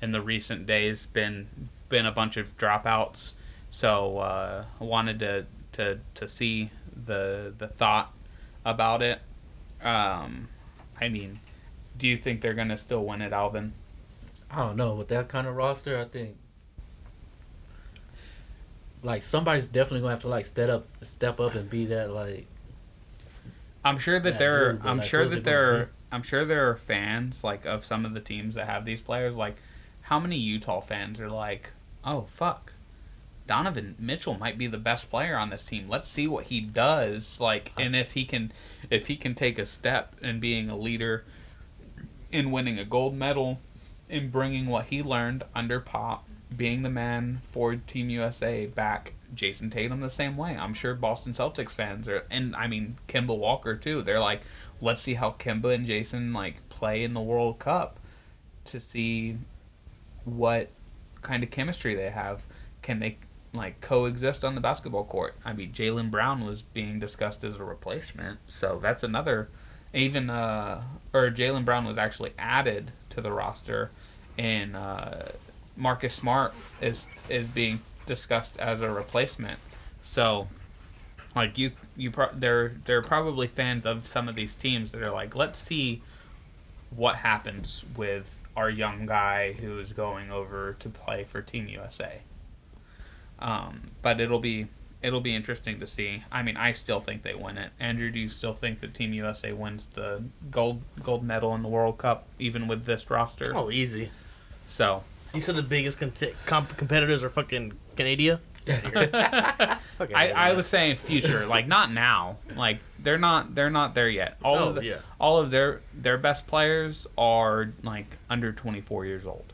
in the recent days been a bunch of dropouts. So I wanted to see the thought about it. I mean, do you think they're gonna still win it, Alvin? I don't know. With that kind of roster, I think like somebody's definitely gonna have to like step up and be that like. I'm sure that I'm like, sure who's that it gonna I'm sure there are fans like of some of the teams that have these players. Like, how many Utah fans are like, "Oh fuck, Donovan Mitchell might be the best player on this team. Let's see what he does." Like, and if he can take a step in being a leader, in winning a gold medal, in bringing what he learned under Pop, being the man for Team USA back. Jason Tatum the same way. I'm sure Boston Celtics fans are, and I mean Kemba Walker too. They're like, let's see how Kemba and Jason like play in the World Cup to see what kind of chemistry they have. Can they like coexist on the basketball court? I mean, Jaylen Brown was being discussed as a replacement, so that's another. Even or Jaylen Brown was actually added to the roster, and Marcus Smart is being discussed as a replacement. So, like there are probably fans of some of these teams that are like, let's see what happens with our young guy who is going over to play for Team USA. But it'll be interesting to see. I mean, I still think they win it. Andrew, do you still think that Team USA wins the gold medal in the World Cup, even with this roster? Oh, easy. So you said the biggest competitors are fucking Canada. Okay, I was saying future, like not now. Like they're not there yet. All of their best players are like under 24 years old.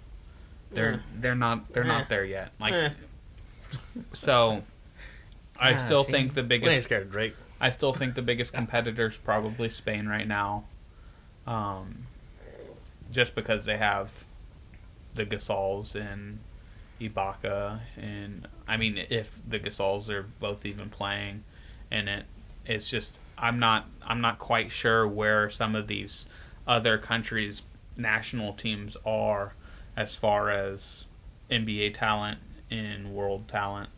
They're not there yet. Like so. I still think the biggest. I ain't scared of Drake. I still think the biggest competitor is probably Spain right now, just because they have the Gasols and Ibaka, and I mean, if the Gasols are both even playing, and it's just I'm not quite sure where some of these other countries' national teams are as far as NBA talent and world talent.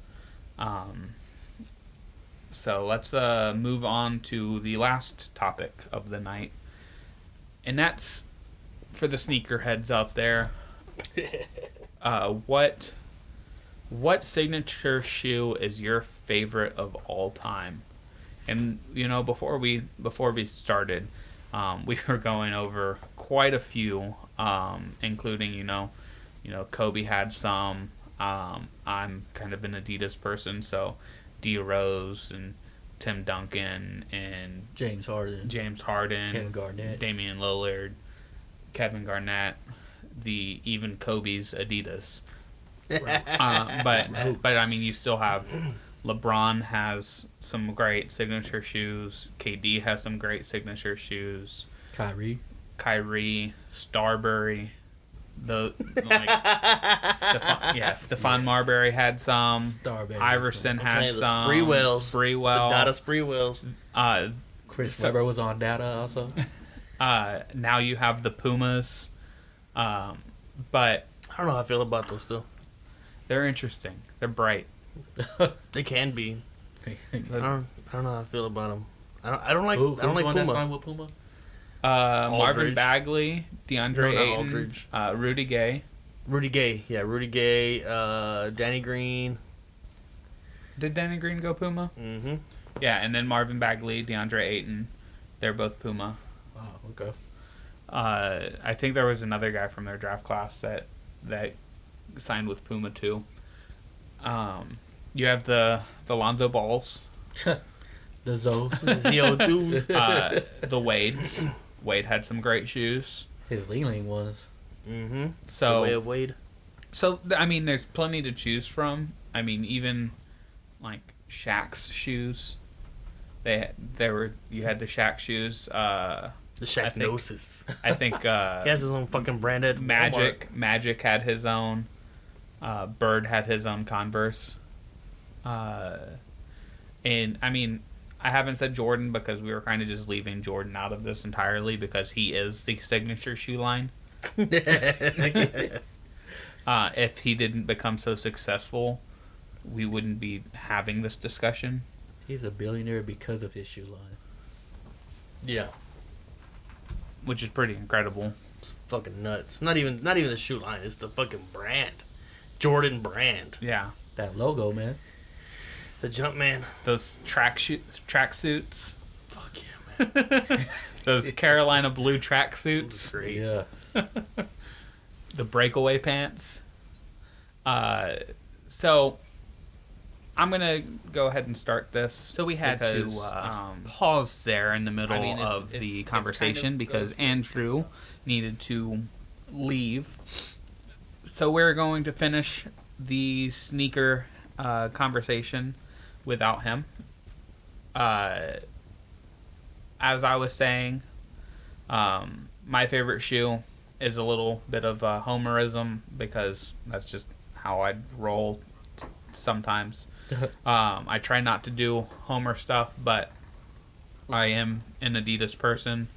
So let's move on to the last topic of the night, and that's for the sneakerheads out there. What signature shoe is your favorite of all time? And before we started, we were going over quite a few, including Kobe had some. I'm kind of an Adidas person, so D Rose and Tim Duncan and James Harden, Kevin Garnett, Damian Lillard, Kevin Garnett, even Kobe's Adidas. But I mean, you still have LeBron has some great signature shoes. KD has some great signature shoes. Kyrie, Starbury. Stephon Marbury had some. Starbury, Iverson had some. Spreewells. The Data Spreewells. Chris Webber was on Data also. Now you have the Pumas, but I don't know how I feel about those still. They're interesting. They're bright. They can be. I don't know how I feel about them. I don't like. Who's I don't like one Puma. that signed with Puma? Marvin Bagley, DeAndre Ayton, Rudy Gay. Rudy Gay, Danny Green. Did Danny Green go Puma? Mm-hmm. Yeah, and then Marvin Bagley, DeAndre Ayton. They're both Puma. Oh, okay. I think there was another guy from their draft class that signed with Puma too. You have the Lonzo Balls. The Zos. ZO2s. The Wades. Wade had some great shoes. His Leaning was. Mm-hmm. So, the way of Wade. So, I mean, there's plenty to choose from. I mean, even, like, Shaq's shoes. You had the Shaq shoes. The Shacknosis. I think He has his own fucking brand at Magic had his own. Bird had his own Converse. And I mean, I haven't said Jordan because we were kind of just leaving Jordan out of this entirely because he is the signature shoe line. If he didn't become so successful, we wouldn't be having this discussion. He's a billionaire because of his shoe line. Yeah. Which is pretty incredible. It's fucking nuts. Not even the shoe line. It's the fucking brand. Jordan brand. Yeah. That logo, man. The Jumpman. Those tracksuits. Fuck yeah, man. Those Carolina blue tracksuits. Great. Yeah. The breakaway pants. So I'm gonna go ahead and start this. So we had to pause there in the middle of the conversation kind of because Andrew needed to leave. So we're going to finish the sneaker conversation without him. As I was saying, my favorite shoe is a little bit of homerism because that's just how I roll sometimes. I try not to do Homer stuff, but I am an Adidas person.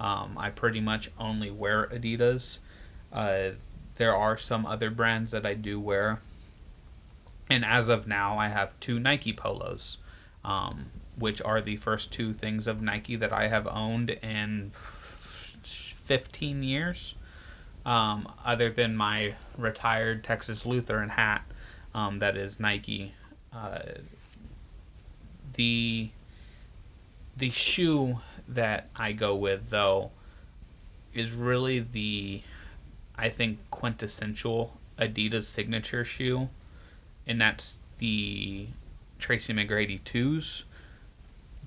I pretty much only wear Adidas. There are some other brands that I do wear. And as of now, I have 2 Nike polos, which are the first 2 things of Nike that I have owned in 15 years. Other than my retired Texas Lutheran hat, that is Nike. The shoe that I go with, though, is really the, I think, quintessential Adidas signature shoe, and that's the Tracy McGrady 2s,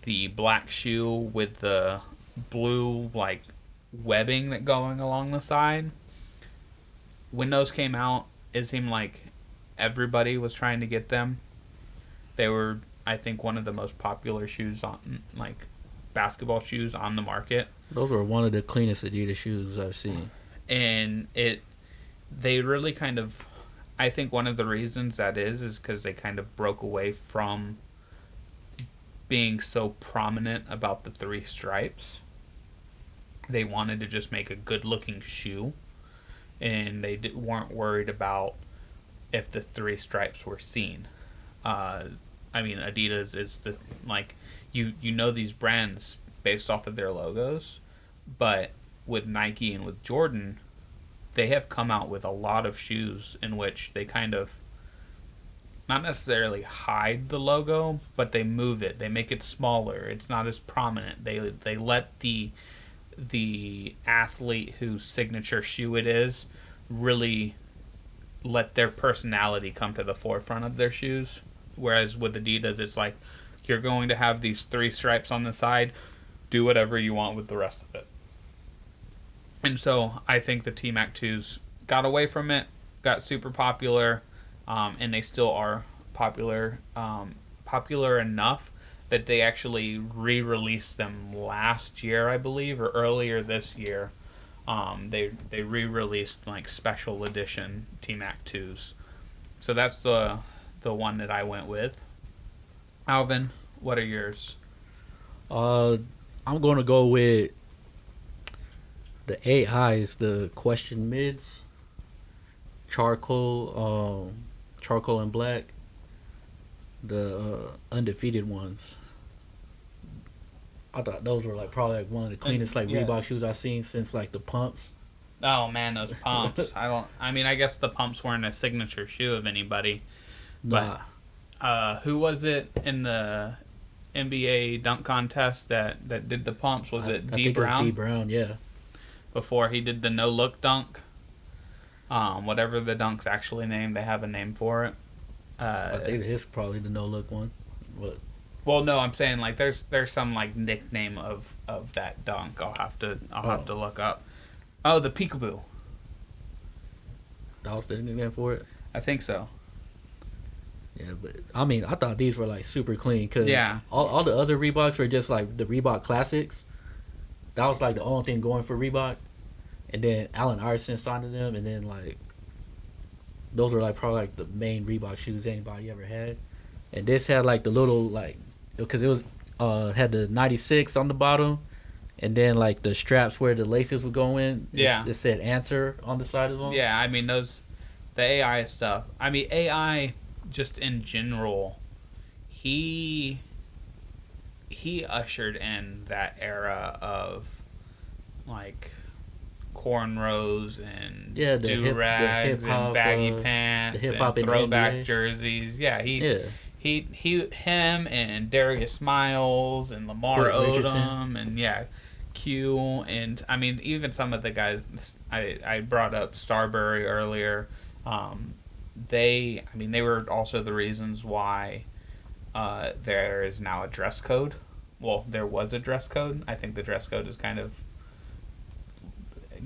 the black shoe with the blue, like, webbing that going along the side. When those came out, it seemed like everybody was trying to get them. They were, I think, one of the most popular shoes on, like, basketball shoes on the market. Those were one of the cleanest Adidas shoes I've seen. And they really kind of, I think one of the reasons that is because they kind of broke away from being so prominent about the 3 stripes. They wanted to just make a good-looking shoe, and they weren't worried about if the 3 stripes were seen. I mean, Adidas is the, like, you know these brands based off of their logos, but with Nike and with Jordan, they have come out with a lot of shoes in which they kind of not necessarily hide the logo, but they move it. They make it smaller. It's not as prominent. They let the athlete whose signature shoe it is really let their personality come to the forefront of their shoes. Whereas with Adidas, it's like, you're going to have these 3 stripes on the side. Do whatever you want with the rest of it. And so I think the T-Mac 2s got away from it, got super popular, and they still are popular. Popular enough that they actually re-released them last year, I believe, or earlier this year. They re-released like special edition T-Mac 2s. So that's the one that I went with. Alvin, what are yours? I'm going to go with the AIs, the question mids, charcoal and black, the undefeated ones. I thought those were like probably like one of the cleanest Reebok shoes I've seen since like the pumps. Oh man, those pumps! I guess the pumps weren't a signature shoe of anybody. But who was it in the NBA dunk contest that did the pumps? Was it D Brown? I think it was D Brown, yeah. Before he did the no look dunk, whatever the dunk's actually named, they have a name for it. I think it's probably the no look one. But well, no, I'm saying like there's some like nickname of that dunk. I'll have to look up. Oh, the peekaboo. That was the nickname for it? I think so. Yeah, but I mean, I thought these were like super clean because yeah. all the other Reeboks were just like the Reebok classics. that was like the only thing going for Reebok, and then Allen Iverson signed to them, and then like those were like probably like the main Reebok shoes anybody ever had, and this had like the little like because it was had the 96 on the bottom, and then like the straps where the laces would go in. Yeah. It said answer on the side of them. Yeah, I mean the AI stuff. I mean AI just in general. He ushered in that era of like cornrows and Yeah, the do rags hip-hop, and baggy pants the hip-hop and in the throwback NBA. jerseys. Yeah, Yeah. him and Darius Miles and Lamar Quick Richardson. Odom and Q and I mean even some of the guys I brought up Starbury earlier. They were also the reasons why there is now a dress code. Well, there was a dress code. I think the dress code has kind of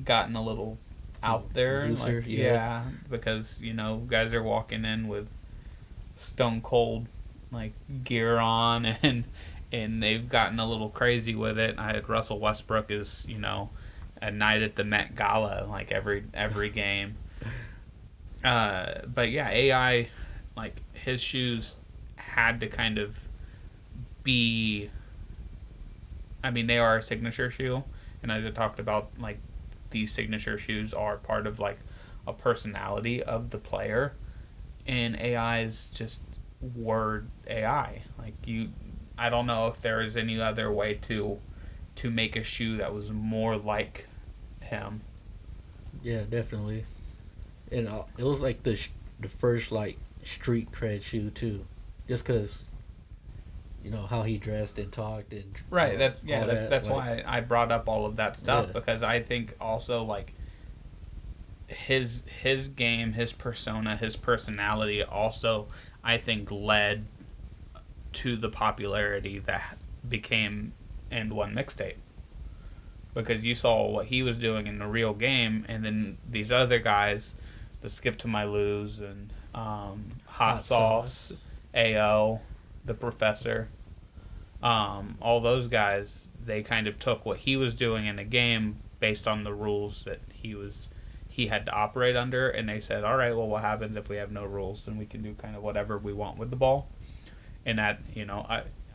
gotten a little out there. Looser, like, yeah. because, guys are walking in with stone cold like gear on and they've gotten a little crazy with it. I had Russell Westbrook is, a night at the Met Gala like every game. But yeah, AI, like his shoes had to kind of be. I mean, they are a signature shoe, and as I talked about, like these signature shoes are part of like a personality of the player, and AI is just word AI. Like I don't know if there is any other way to make a shoe that was more like him. Yeah, definitely. And it was like the first like street cred shoe too, just because how he dressed and talked and Right. That's like, why I brought up all of that stuff Yeah. because I think also like his game, his persona, his personality also I think led to the popularity that became And One Mixtape. Because you saw what he was doing in the real game, and then these other guys, the Skip to My Lose and Hot Sauce, AO, the Professor, all those guys, they kind of took what he was doing in the game based on the rules that he had to operate under, and they said, all right, well, what happens if we have no rules? Then we can do kind of whatever we want with the ball. And that,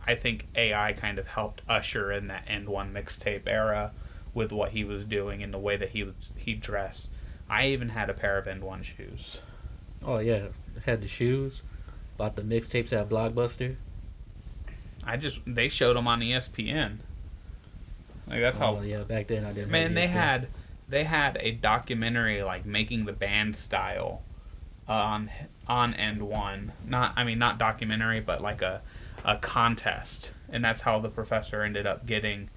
I think AI kind of helped usher in that End One Mixtape era with what he was doing and the way that he dressed. I even had a pair of End One shoes. Oh yeah, had the shoes. Bought the mixtapes at Blockbuster. They showed them on ESPN. Like that's how. Oh yeah, back then I didn't. Man, have they had a documentary like making the band style on End One. Not documentary, but like a contest, and that's how the Professor ended up getting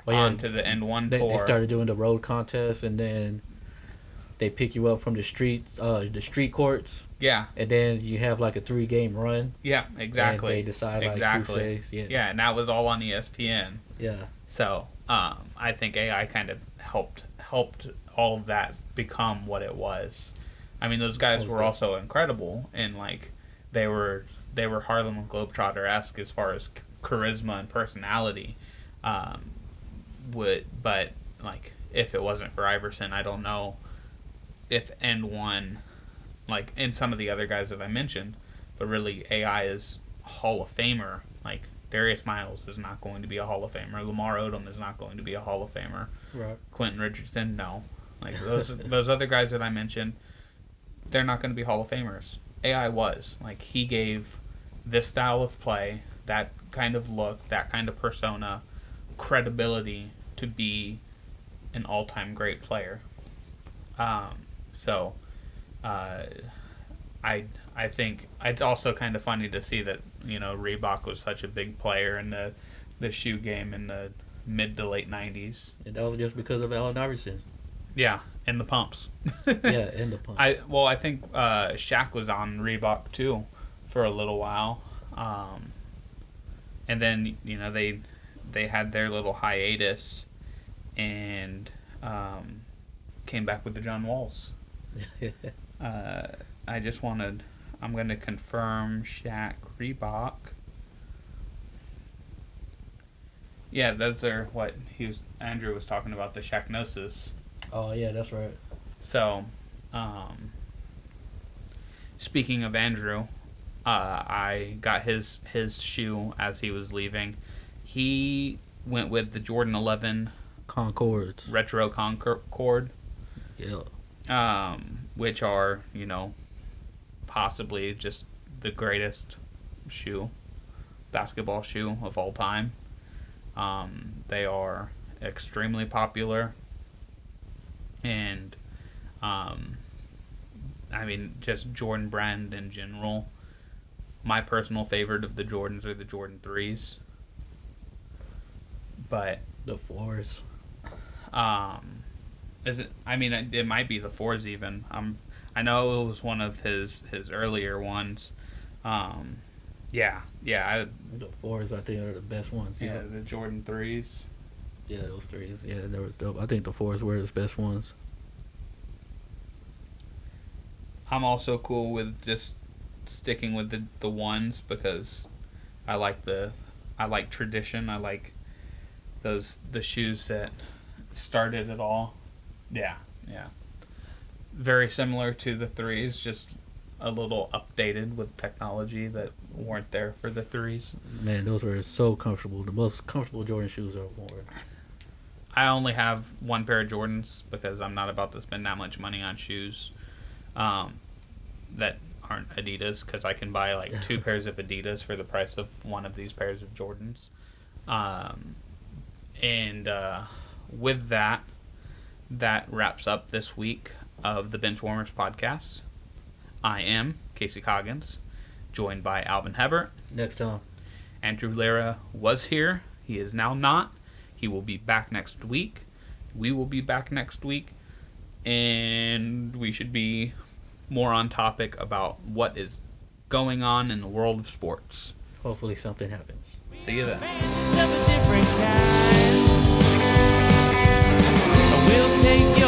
onto the End One tour. They started doing the road contest, and then they pick you up from the street courts. Yeah. And then you have like a 3-game run. Yeah, exactly. And they decide like who stays. Yeah. Yeah, and that was all on ESPN. Yeah. So, I think AI kind of helped all of that become what it was. I mean, those guys were also incredible, and like they were Harlem Globetrotter-esque as far as charisma and personality. But like if it wasn't for Iverson, I don't know if End One, like and some of the other guys that I mentioned, but really AI is Hall of Famer. Like Darius Miles is not going to be a Hall of Famer. Lamar Odom is not going to be a Hall of Famer. Right. Quentin Richardson, no. Like those other guys that I mentioned, they're not going to be Hall of Famers. AI was. Like he gave this style of play, that kind of look, that kind of persona, credibility to be an all-time great player. I think it's also kind of funny to see that Reebok was such a big player in the shoe game in the mid to late 90s. And that was just because of Allen Iverson. Yeah, and the pumps. Yeah, and the pumps. I think Shaq was on Reebok too for a little while, and then they had their little hiatus, and came back with the John Walls. I'm going to confirm Shaq Reebok. Yeah, those are what Andrew was talking about, the Shacknosis. Oh yeah, that's right. So, speaking of Andrew, I got his shoe as he was leaving. He went with the Jordan 11 Concords. Retro Concord, Yeah. which are, possibly just the greatest basketball shoe of all time. They are extremely popular, and just Jordan brand in general. My personal favorite of the Jordans are the Jordan 3s. But The 4s. is it? I mean, it might be the 4s even. I know it was one of his earlier ones. Yeah. The 4s, I think, are the best ones. Yeah, the Jordan 3s. Yeah, those 3s. Yeah, that was dope. I think the 4s were the best ones. I'm also cool with just sticking with the ones because I like tradition. I like the shoes that started it all. Yeah. Very similar to the 3s, just a little updated with technology that weren't there for the 3s. Man, those were so comfortable. The most comfortable Jordan shoes I've worn. I only have one pair of Jordans because I'm not about to spend that much money on shoes that aren't Adidas, because I can buy like 2 pairs of Adidas for the price of one of these pairs of Jordans. With that wraps up this week of the Benchwarmers podcast. I am Casey Coggins, joined by Alvin Hebert. Next time. Andrew Lara was here. He is now not. He will be back next week. We will be back next week. And we should be more on topic about what is going on in the world of sports. Hopefully something happens. See you then. We'll take your